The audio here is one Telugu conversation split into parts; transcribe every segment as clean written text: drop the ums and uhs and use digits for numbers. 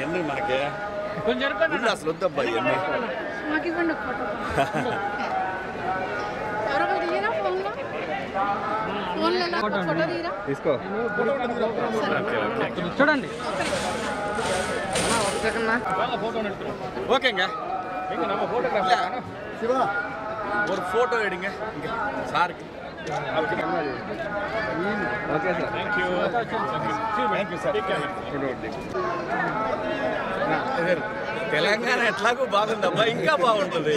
ఎన్ని మనకి కొంచెం అసలు వద్దబ్బా ఇవన్నీ తీసుకో చూడండి ஓகேங்க நம்ம போட்டோகிராஃபர் சிவா ஒரு போட்டோ எடுங்க இங்க சாருக்கு okay sir thank you sir Telangana ఎట్లాగో బాగుందబ్బా ఇంకా బాగుంటుంది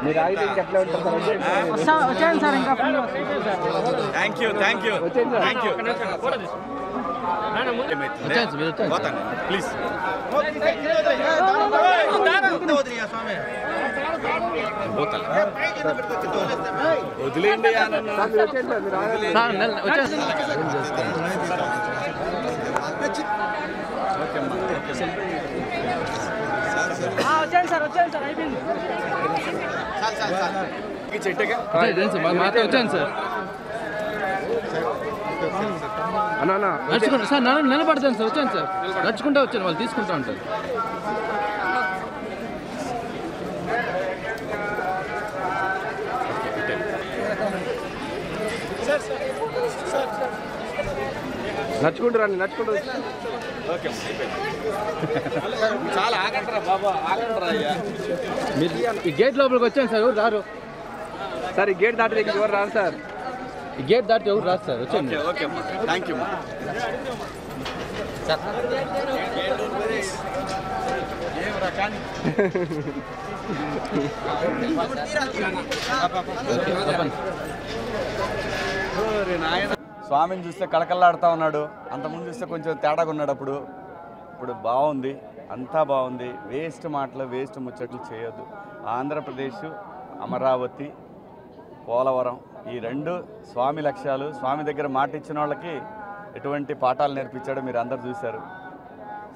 మీరు ఆగితే ఇంకెట్లా ఉంటారు వచ్చాను సార్ ఇంకా థ్యాంక్ యూ పోతాను ప్లీజ్ వదిలేండి వచ్చాను సార్ అయిపోయింది చెట్టుగా వచ్చాను సార్ అన్నా నడుచుకుంటా సార్ నిలబడతాను సార్ వచ్చాను సార్ నడుచుకుంటా వచ్చాను వాళ్ళు తీసుకుంటా ఉంటారు నడుచుకుంటూ ఓకే చాలా ఆగంటారా బాబా ఆగంటారా అయ్యా మీరు ఈ గేట్ లోపలికి వచ్చాను సార్ ఎవరు రారు సార్ ఈ గేట్ దాటి దగ్గర ఎవరు రారు సార్ ఈ గేట్ దాటి ఎవరు రాదు సార్ వచ్చాను ఓకే థ్యాంక్ యూ స్వామిని చూస్తే కళకళలాడుతూ ఉన్నాడు, అంతకుముందు చూస్తే కొంచెం తేడాగా ఉన్నాడు. ఇప్పుడు బాగుంది, అంతా బాగుంది. వేస్ట్ మాటలు వేస్ట్ ముచ్చట్లు చేయొద్దు. ఆంధ్రప్రదేశ్, అమరావతి, పోలవరం ఈ రెండు స్వామి లక్ష్యాలు. స్వామి దగ్గర మాట ఇచ్చిన వాళ్ళకి ఎటువంటి పాఠాలు నేర్పించాడో మీరు అందరు చూశారు.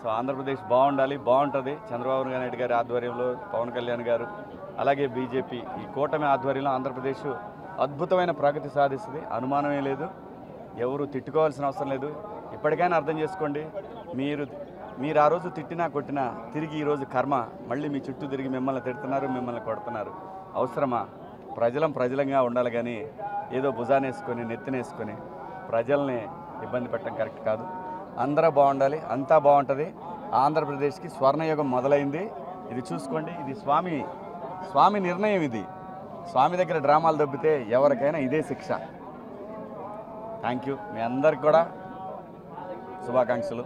సో ఆంధ్రప్రదేశ్ బాగుండాలి, బాగుంటుంది. చంద్రబాబు నాయుడు గారి ఆధ్వర్యంలో, పవన్ కళ్యాణ్ గారు, అలాగే బీజేపీ ఈ కూటమి ఆధ్వర్యంలో ఆంధ్రప్రదేశ్ అద్భుతమైన ప్రగతి సాధిస్తుంది. అనుమానమే లేదు, ఎవరు తిట్టుకోవాల్సిన అవసరం లేదు. ఇప్పటికైనా అర్థం చేసుకోండి, మీరు ఆ రోజు తిట్టినా కొట్టినా తిరిగి ఈరోజు కర్మ మళ్ళీ మీ చుట్టూ తిరిగి మిమ్మల్ని తిడుతున్నారు, మిమ్మల్ని కొడుతున్నారు. అవసరమా? ప్రజలంగా ఉండాలి, కానీ ఏదో భుజానేసుకొని నెత్తినేసుకొని ప్రజల్ని ఇబ్బంది పెట్టడం కరెక్ట్ కాదు. అందరూ బాగుండాలి, అంతా బాగుంటుంది. ఆంధ్రప్రదేశ్కి స్వర్ణయుగం మొదలైంది. ఇది చూసుకోండి, ఇది స్వామి నిర్ణయం. ఇది స్వామి దగ్గర డ్రామాలు దొబ్బితే ఎవరికైనా ఇదే శిక్ష. Thank you. మీ అందరికి కూడా శుభాకాంక్షలు.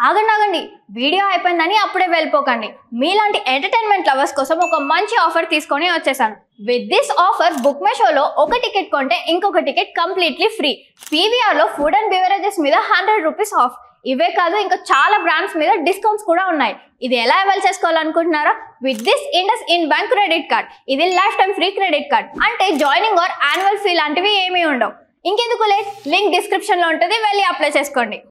ఆగండి, వీడియో అయిపోయిందని అప్పుడే వెళ్ళిపోకండి. మీలాంటి ఎంటర్టైన్మెంట్ లవర్స్ కోసం ఒక మంచి ఆఫర్ తీసుకొని వచ్చేసాను. With this offer Book My షోలో ఒక టికెట్ కొంటే ఇంకొక టికెట్ కంప్లీట్లీ ఫ్రీ. పీవీఆర్లో ఫుడ్ అండ్ బెవరేజెస్ మీద 100 రూపీస్ ఆఫ్. ఇవే కాదు, ఇంకా చాలా బ్రాండ్స్ మీద డిస్కౌంట్స్ కూడా ఉన్నాయి. ఇది ఎలా అవైల్ చేసుకోవాలనుకుంటున్నారా? With this IndusInd Bank credit card. ఇది lifetime free credit card. అంటే జాయినింగ్ ఆర్ యాన్యువల్ ఫీ లాంటివి ఏమీ ఉండవు. ఇంకెందుకు లేట్, లింక్ డిస్క్రిప్షన్లో ఉంటుంది, వెళ్ళి అప్లై చేసుకోండి.